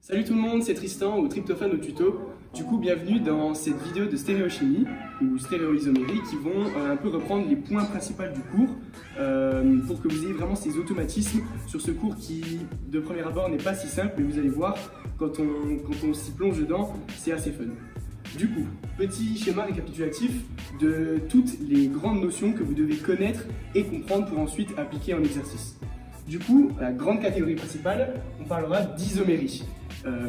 Salut tout le monde, c'est Tristan ou Tryptophane au tuto. Du coup, bienvenue dans cette vidéo de stéréochimie ou stéréoisomérie qui vont un peu reprendre les points principaux du cours pour que vous ayez vraiment ces automatismes sur ce cours qui, de premier abord, n'est pas si simple, mais vous allez voir, quand on s'y plonge dedans, c'est assez fun. Du coup, petit schéma récapitulatif de toutes les grandes notions que vous devez connaître et comprendre pour ensuite appliquer en exercice. Du coup, la grande catégorie principale, on parlera d'isomérie.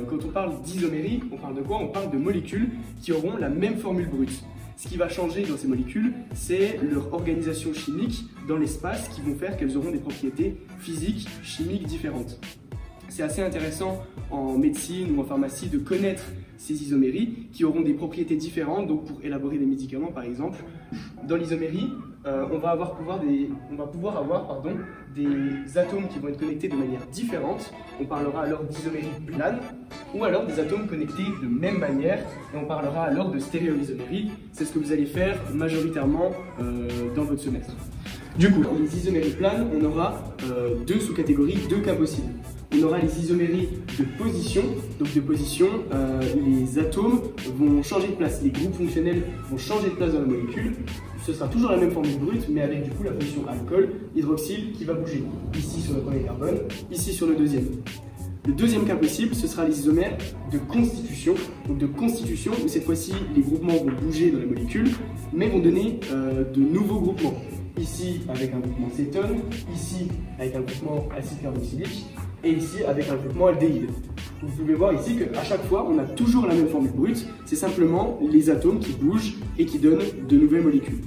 Quand on parle d'isomérie, on parle de quoi? On parle de molécules qui auront la même formule brute. Ce qui va changer dans ces molécules, c'est leur organisation chimique dans l'espace qui vont faire qu'elles auront des propriétés physiques, chimiques différentes. C'est assez intéressant en médecine ou en pharmacie de connaître ces isoméries qui auront des propriétés différentes, donc pour élaborer des médicaments par exemple. Dans l'isomérie, on va pouvoir avoir des atomes qui vont être connectés de manière différente. On parlera alors d'isomérie plane ou alors des atomes connectés de même manière et on parlera alors de stéréoisomérie. C'est ce que vous allez faire majoritairement dans votre semestre. Du coup, les isoméries planes, on aura deux sous-catégories, deux cas possibles. On aura les isoméries de position. Donc de position, les atomes vont changer de place, les groupes fonctionnels vont changer de place dans la molécule. Ce sera toujours la même formule brute, mais avec du coup la position alcool, hydroxyle qui va bouger. Ici sur le premier carbone, ici sur le deuxième. Le deuxième cas possible, ce sera les isomères de constitution. Donc de constitution, où cette fois-ci les groupements vont bouger dans la molécule, mais vont donner de nouveaux groupements. Ici avec un groupement cétone, ici avec un groupement acide carboxylique, et ici avec un groupement aldéhyde. Vous pouvez voir ici qu'à chaque fois, on a toujours la même formule brute, c'est simplement les atomes qui bougent et qui donnent de nouvelles molécules.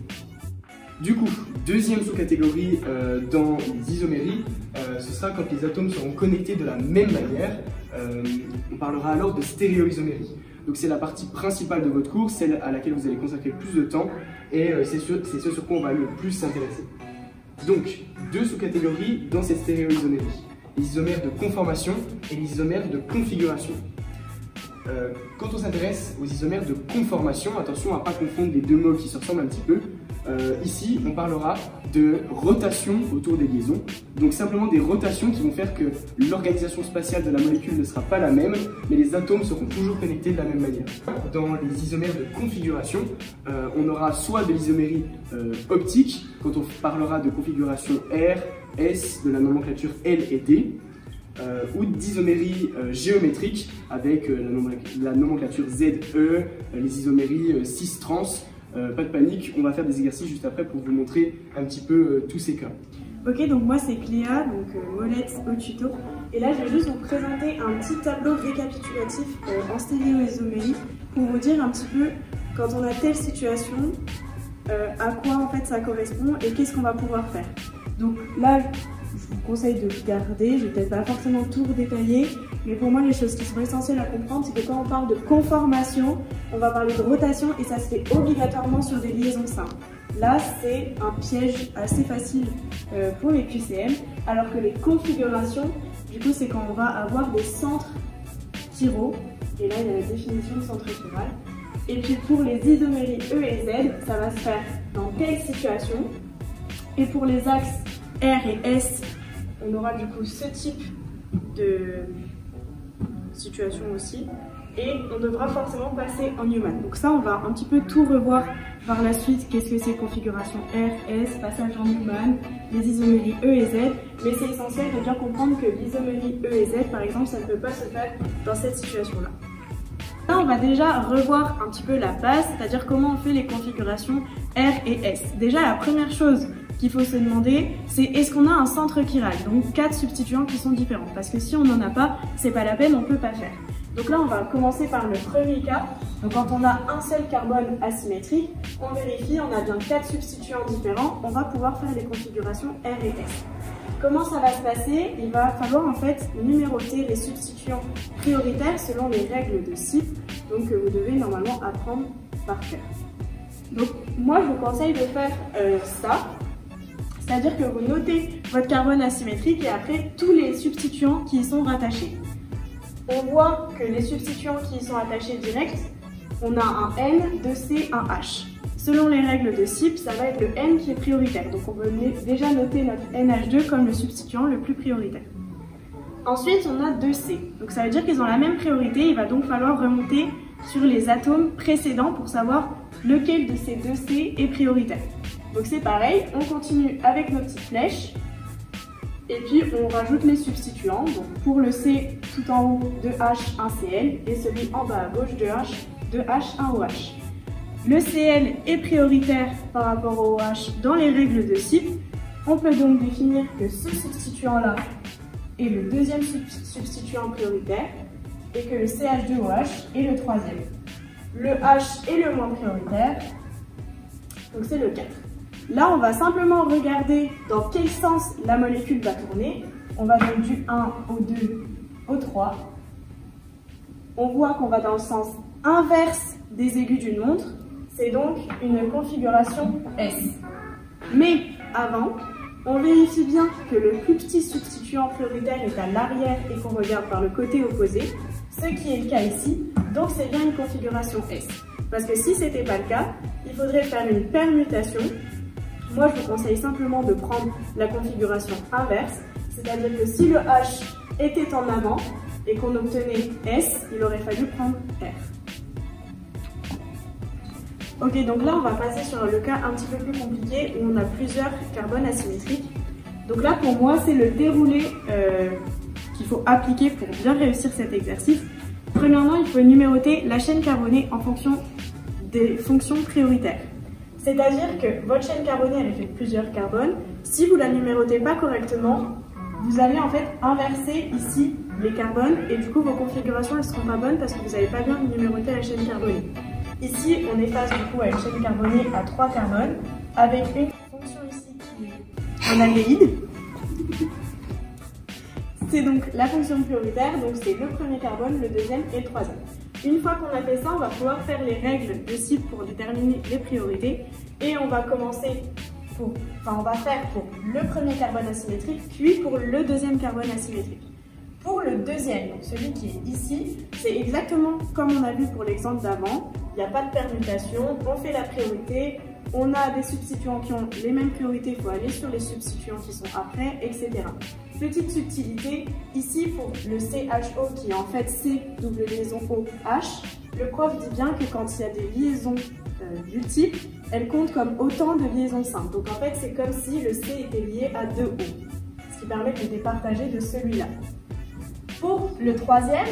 Du coup, deuxième sous-catégorie dans les isoméries, ce sera quand les atomes seront connectés de la même manière. On parlera alors de stéréoisomérie. Donc c'est la partie principale de votre cours, celle à laquelle vous allez consacrer le plus de temps et c'est ce sur quoi on va le plus s'intéresser. Donc, deux sous-catégories dans cette stéréoisomérie. Les isomères de conformation et les isomères de configuration. Quand on s'intéresse aux isomères de conformation, attention à ne pas confondre les deux mots qui se ressemblent un petit peu. Ici, on parlera de rotation autour des liaisons. Donc simplement des rotations qui vont faire que l'organisation spatiale de la molécule ne sera pas la même, mais les atomes seront toujours connectés de la même manière. Dans les isomères de configuration, on aura soit de l'isomérie optique, quand on parlera de configuration R, S, de la nomenclature L et D, ou d'isomérie géométrique avec la nomenclature ZE, les isoméries cis-trans. Pas de panique, on va faire des exercices juste après pour vous montrer un petit peu tous ces cas. Ok, donc moi c'est Cléa, donc Molette au tuto. Et là je vais juste vous présenter un petit tableau récapitulatif en stéréoisomérie pour vous dire un petit peu quand on a telle situation, à quoi en fait ça correspond et qu'est-ce qu'on va pouvoir faire. Donc là, je vous conseille de garder, je vais peut-être pas forcément tout redétailler, mais pour moi les choses qui sont essentielles à comprendre, c'est que quand on parle de conformation, on va parler de rotation et ça se fait obligatoirement sur des liaisons simples. Là, c'est un piège assez facile pour les QCM, alors que les configurations, du coup, c'est quand on va avoir des centres chiraux, et là, il y a la définition de centre chiral. Et puis pour les isoméries E et Z, ça va se faire dans quelle situation? Et pour les axes R et S, on aura du coup ce type de situation aussi. Et on devra forcément passer en Newman. Donc ça, on va un petit peu tout revoir par la suite. Qu'est-ce que c'est configuration R, S, passage en Newman, les isoméries E et Z. Mais c'est essentiel de bien comprendre que l'isomérie E et Z, par exemple, ça ne peut pas se faire dans cette situation-là. Là, on va déjà revoir un petit peu la base, c'est-à-dire comment on fait les configurations R et S. Déjà, la première chose qu'il faut se demander, c'est est-ce qu'on a un centre chiral, donc 4 substituants qui sont différents. Parce que si on n'en a pas, c'est pas la peine, on peut pas faire. Donc là, on va commencer par le premier cas. Donc quand on a un seul carbone asymétrique, on vérifie, on a bien 4 substituants différents, on va pouvoir faire les configurations R et S. Comment ça va se passer? Il va falloir en fait numéroter les substituants prioritaires selon les règles de CYP, donc vous devez normalement apprendre par cœur. Donc moi, je vous conseille de faire ça. C'est-à-dire que vous notez votre carbone asymétrique et après tous les substituants qui y sont rattachés. On voit que les substituants qui y sont attachés direct, on a un N, 2C, un H. Selon les règles de CYP, ça va être le N qui est prioritaire. Donc on peut déjà noter notre NH2 comme le substituant le plus prioritaire. Ensuite, on a 2C. Donc ça veut dire qu'ils ont la même priorité. Il va donc falloir remonter sur les atomes précédents pour savoir lequel de ces 2C est prioritaire. Donc c'est pareil, on continue avec nos petites flèches. Et puis on rajoute les substituants. Donc pour le C, tout en haut, 2H, 1Cl. Et celui en bas à gauche, 2H, 1OH. Le Cl est prioritaire par rapport au OH dans les règles de CYP. On peut donc définir que ce substituant-là est le deuxième substituant prioritaire et que le CH2OH est le troisième. Le H est le moins prioritaire, donc c'est le 4. Là, on va simplement regarder dans quel sens la molécule va tourner. On va donc du 1 au 2 au 3. On voit qu'on va dans le sens inverse des aigus d'une montre. C'est donc une configuration S. Mais avant, on vérifie bien que le plus petit substituant prioritaire est à l'arrière et qu'on regarde par le côté opposé, ce qui est le cas ici, donc c'est bien une configuration S. Parce que si ce n'était pas le cas, il faudrait faire une permutation. Moi, je vous conseille simplement de prendre la configuration inverse, c'est-à-dire que si le H était en avant et qu'on obtenait S, il aurait fallu prendre R. Ok, donc là on va passer sur le cas un petit peu plus compliqué où on a plusieurs carbones asymétriques. Donc là pour moi c'est le déroulé qu'il faut appliquer pour bien réussir cet exercice. Premièrement, il faut numéroter la chaîne carbonée en fonction des fonctions prioritaires. C'est-à-dire que votre chaîne carbonée elle est faite de plusieurs carbones. Si vous la numérotez pas correctement, vous allez en fait inverser ici les carbones et du coup vos configurations elles seront pas bonnes parce que vous n'avez pas bien numéroté la chaîne carbonée. Ici, on est face du coup à une chaîne carbonée à 3 carbones, avec une fonction ici qui est un aldéhyde. C'est donc la fonction prioritaire, donc c'est le premier carbone, le deuxième et le troisième. Une fois qu'on a fait ça, on va pouvoir faire les règles de CYP pour déterminer les priorités. Et on va commencer on va faire pour le premier carbone asymétrique, puis pour le deuxième carbone asymétrique. Pour le deuxième, donc celui qui est ici, c'est exactement comme on a vu pour l'exemple d'avant. Il n'y a pas de permutation, on fait la priorité, on a des substituants qui ont les mêmes priorités, il faut aller sur les substituants qui sont après, etc. Petite subtilité, ici pour le CHO qui est en fait C double liaison OH, le prof dit bien que quand il y a des liaisons multiples, elles comptent comme autant de liaisons simples. Donc en fait c'est comme si le C était lié à 2 O, ce qui permet de départager de celui-là. Pour le troisième,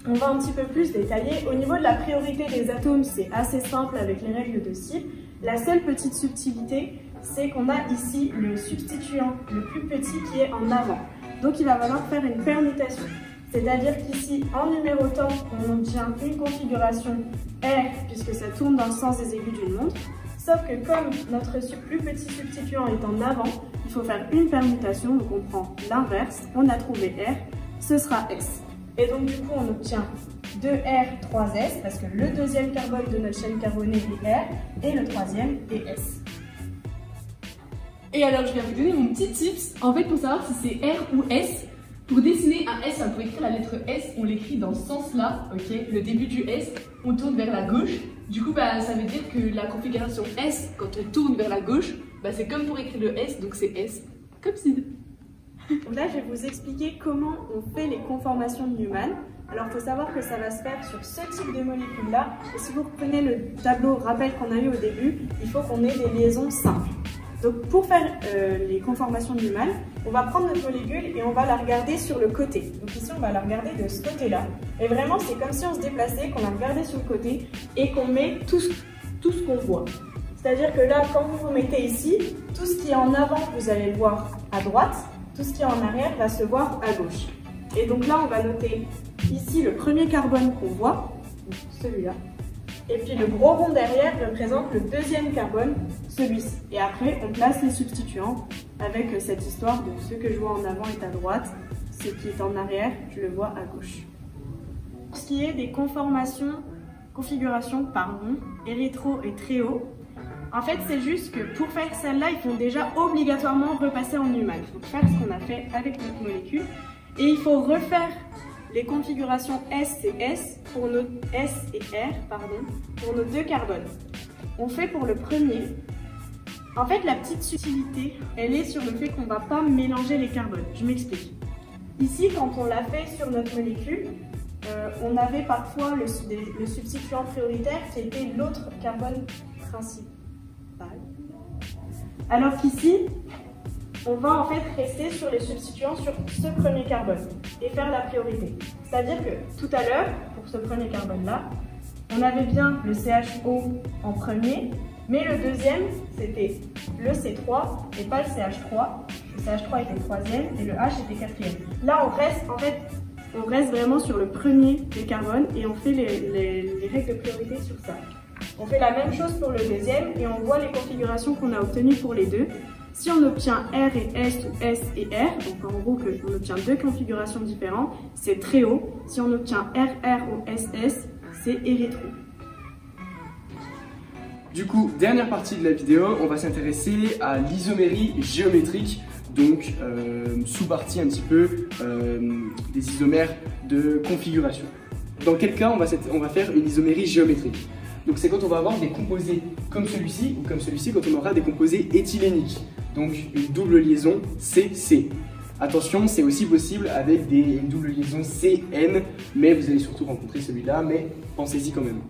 on va un petit peu plus détailler. Au niveau de la priorité des atomes, c'est assez simple avec les règles de CYP. La seule petite subtilité, c'est qu'on a ici le substituant le plus petit qui est en avant. Donc il va falloir faire une permutation. C'est-à-dire qu'ici, en numérotant, on obtient une configuration R, puisque ça tourne dans le sens des aigus d'une montre. Sauf que comme notre plus petit substituant est en avant, il faut faire une permutation. Donc on prend l'inverse, on a trouvé R, ce sera S. Et donc du coup on obtient 2R, 3S, parce que le deuxième carbone de notre chaîne carbonée est R, et le troisième est S. Et alors je viens vous donner mon petit tips, en fait pour savoir si c'est R ou S. Pour dessiner un S, pour écrire la lettre S, on l'écrit dans ce sens-là, ok. Le début du S, on tourne vers la gauche. Du coup, ça veut dire que la configuration S, quand on tourne vers la gauche, c'est comme pour écrire le S, donc c'est S, comme ci. Donc là, je vais vous expliquer comment on fait les conformations de Newman. Alors, il faut savoir que ça va se faire sur ce type de molécule-là. Et si vous reprenez le tableau rappel qu'on a eu au début, il faut qu'on ait des liaisons simples. Donc, pour faire les conformations de Newman, on va prendre notre molécule et on va la regarder sur le côté. Donc ici, on va la regarder de ce côté-là. Et vraiment, c'est comme si on se déplaçait, qu'on la regardait sur le côté et qu'on met tout ce qu'on voit. C'est-à-dire que là, quand vous vous mettez ici, tout ce qui est en avant, vous allez le voir à droite. Tout ce qui est en arrière va se voir à gauche. Et donc là, on va noter ici le premier carbone qu'on voit, celui-là. Et puis le gros rond derrière représente le deuxième carbone, celui-ci. Et après, on place les substituants avec cette histoire de ce que je vois en avant est à droite, ce qui est en arrière, je le vois à gauche. Pour ce qui est des configurations érythro et tréo, en fait, c'est juste que pour faire celle-là, il faut déjà obligatoirement repasser en Newman. Il faut faire ce qu'on a fait avec notre molécule. Et il faut refaire les configurations S et S pour nos S et R, pour nos deux carbones. On fait pour le premier. En fait, la petite subtilité, elle est sur le fait qu'on ne va pas mélanger les carbones. Je m'explique. Ici, quand on l'a fait sur notre molécule, on avait parfois le substituant prioritaire qui était l'autre carbone principal. Alors qu'ici, on va en fait rester sur les substituants sur ce premier carbone et faire la priorité. C'est-à-dire que tout à l'heure, pour ce premier carbone-là, on avait bien le CHO en premier, mais le deuxième, c'était le C3 et pas le CH3. Le CH3 était troisième et le H était quatrième. Là, on reste vraiment sur le premier des carbones et on fait les règles de priorité sur ça. On fait la même chose pour le deuxième et on voit les configurations qu'on a obtenues pour les deux. Si on obtient R et S ou S et R, donc en gros on obtient deux configurations différentes, c'est très haut. Si on obtient RR ou SS, c'est érythro. Du coup, dernière partie de la vidéo, on va s'intéresser à l'isomérie géométrique, donc sous-partie un petit peu des isomères de configuration. Dans quel cas on va faire une isomérie géométrique? Donc c'est quand on va avoir des composés comme celui-ci ou comme celui-ci quand on aura des composés éthyléniques. Donc une double liaison C-C. Attention, c'est aussi possible avec une double liaison C-N, mais vous allez surtout rencontrer celui-là, mais pensez-y quand même.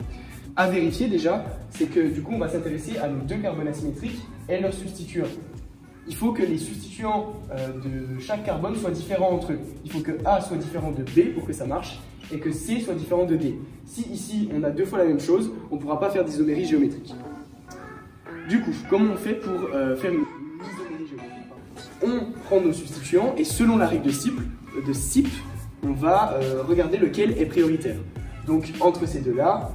À vérifier déjà, c'est que du coup on va s'intéresser à nos deux carbones asymétriques et leurs substituants. Il faut que les substituants de chaque carbone soient différents entre eux. Il faut que A soit différent de B pour que ça marche et que C soit différent de D. Si ici on a deux fois la même chose, on ne pourra pas faire d'isomérie géométrique. Du coup, comment on fait pour faire une isomérie géométrique? On prend nos substituants et selon la règle de SIP, on va regarder lequel est prioritaire. Donc entre ces deux-là,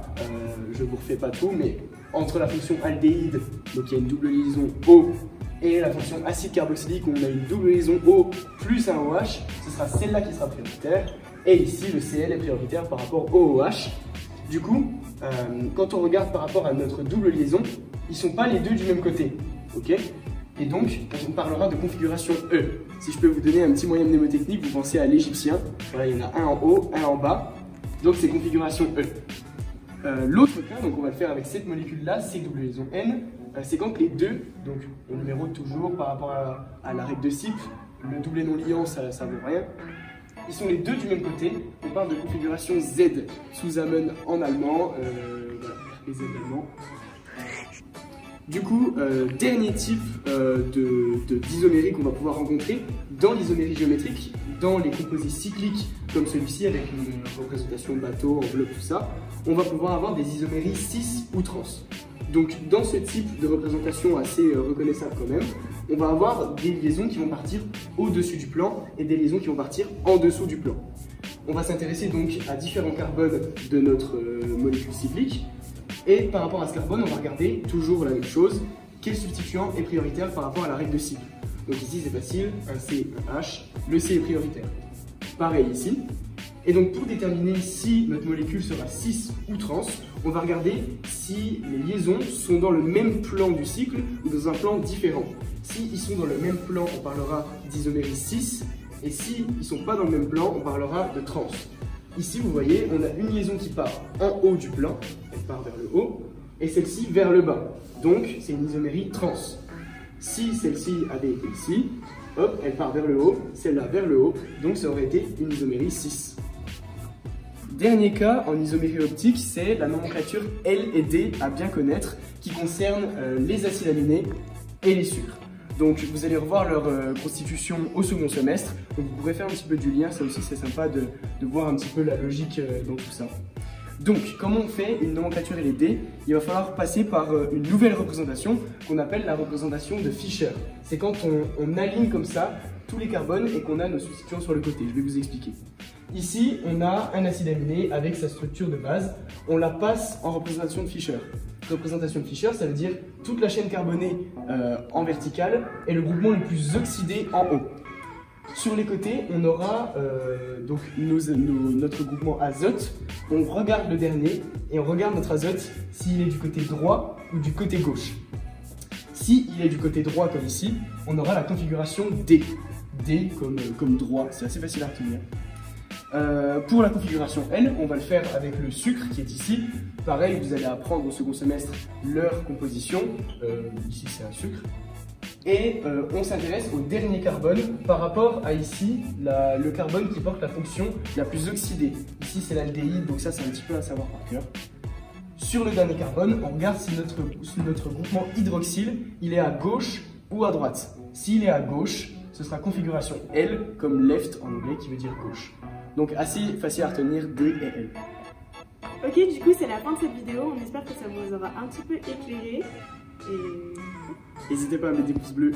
je ne vous refais pas tout, mais entre la fonction aldéhyde, donc il y a une double liaison O, et la fonction acide carboxylique où on a une double liaison O plus un OH, ce sera celle-là qui sera prioritaire. Et ici, le Cl est prioritaire par rapport au OH. Du coup, quand on regarde par rapport à notre double liaison, ils ne sont pas les deux du même côté. Ok? Et donc, on parlera de configuration E. Si je peux vous donner un petit moyen mnémotechnique, vous pensez à l'égyptien. Voilà, il y en a un en haut, un en bas. Donc, c'est configuration E. L'autre cas, donc on va le faire avec cette molécule-là, C double liaison N, c'est quand les deux, donc on numérote toujours par rapport à la règle de SIP, le doublé non liant, ça vaut rien. Ils sont les deux du même côté, on parle de configuration Z, Zusammen en allemand, voilà, les Z allemands. Du coup, dernier type d'isomérie qu'on va pouvoir rencontrer dans l'isomérie géométrique, dans les composés cycliques comme celui-ci avec une représentation bateau, enveloppe, tout ça, on va pouvoir avoir des isoméries cis ou trans. Donc dans ce type de représentation assez reconnaissable quand même, on va avoir des liaisons qui vont partir au-dessus du plan et des liaisons qui vont partir en dessous du plan. On va s'intéresser donc à différents carbones de notre molécule cyclique. Et par rapport à ce carbone, on va regarder toujours la même chose, quel substituant est prioritaire par rapport à la règle de SIP. Donc ici c'est facile, un C, un H, le C est prioritaire. Pareil ici. Et donc pour déterminer si notre molécule sera cis ou trans, on va regarder si les liaisons sont dans le même plan du cycle ou dans un plan différent. S'ils sont dans le même plan, on parlera d'isomérie cis, et s'ils ne sont pas dans le même plan, on parlera de trans. Ici, vous voyez, on a une liaison qui part en haut du plan, elle part vers le haut, et celle-ci vers le bas. Donc, c'est une isomérie trans. Si celle-ci avait été ici, hop, elle part vers le haut, celle-là vers le haut, donc ça aurait été une isomérie cis. Dernier cas en isomérie optique, c'est la nomenclature L et D à bien connaître, qui concerne les acides aminés et les sucres. Donc vous allez revoir leur constitution au second semestre, donc vous pourrez faire un petit peu du lien, ça aussi c'est sympa de voir un petit peu la logique dans tout ça. Donc comment on fait une nomenclature LD? Il va falloir passer par une nouvelle représentation qu'on appelle la représentation de Fischer. C'est quand on aligne comme ça tous les carbones et qu'on a nos substituants sur le côté, je vais vous expliquer. Ici, on a un acide aminé avec sa structure de base, on la passe en représentation de Fischer. Représentation de Fischer, ça veut dire toute la chaîne carbonée en verticale et le groupement le plus oxydé en haut. Sur les côtés, on aura donc notre groupement azote. On regarde le dernier et on regarde notre azote s'il est du côté droit ou du côté gauche. S'il est du côté droit comme ici, on aura la configuration D. D comme droit, c'est assez facile à retenir. Pour la configuration N, on va le faire avec le sucre qui est ici. Pareil, vous allez apprendre au second semestre leur composition. Ici, c'est un sucre. Et on s'intéresse au dernier carbone par rapport à ici, le carbone qui porte la fonction la plus oxydée. Ici c'est l'aldéhyde, donc ça c'est un petit peu à savoir par cœur. Sur le dernier carbone, on regarde si notre groupement hydroxyle, il est à gauche ou à droite. S'il est à gauche, ce sera configuration L comme left en anglais qui veut dire gauche. Donc assez facile à retenir D et L. Ok, du coup c'est la fin de cette vidéo, on espère que ça vous aura un petit peu éclairé. Et n'hésitez pas à mettre des pouces bleus.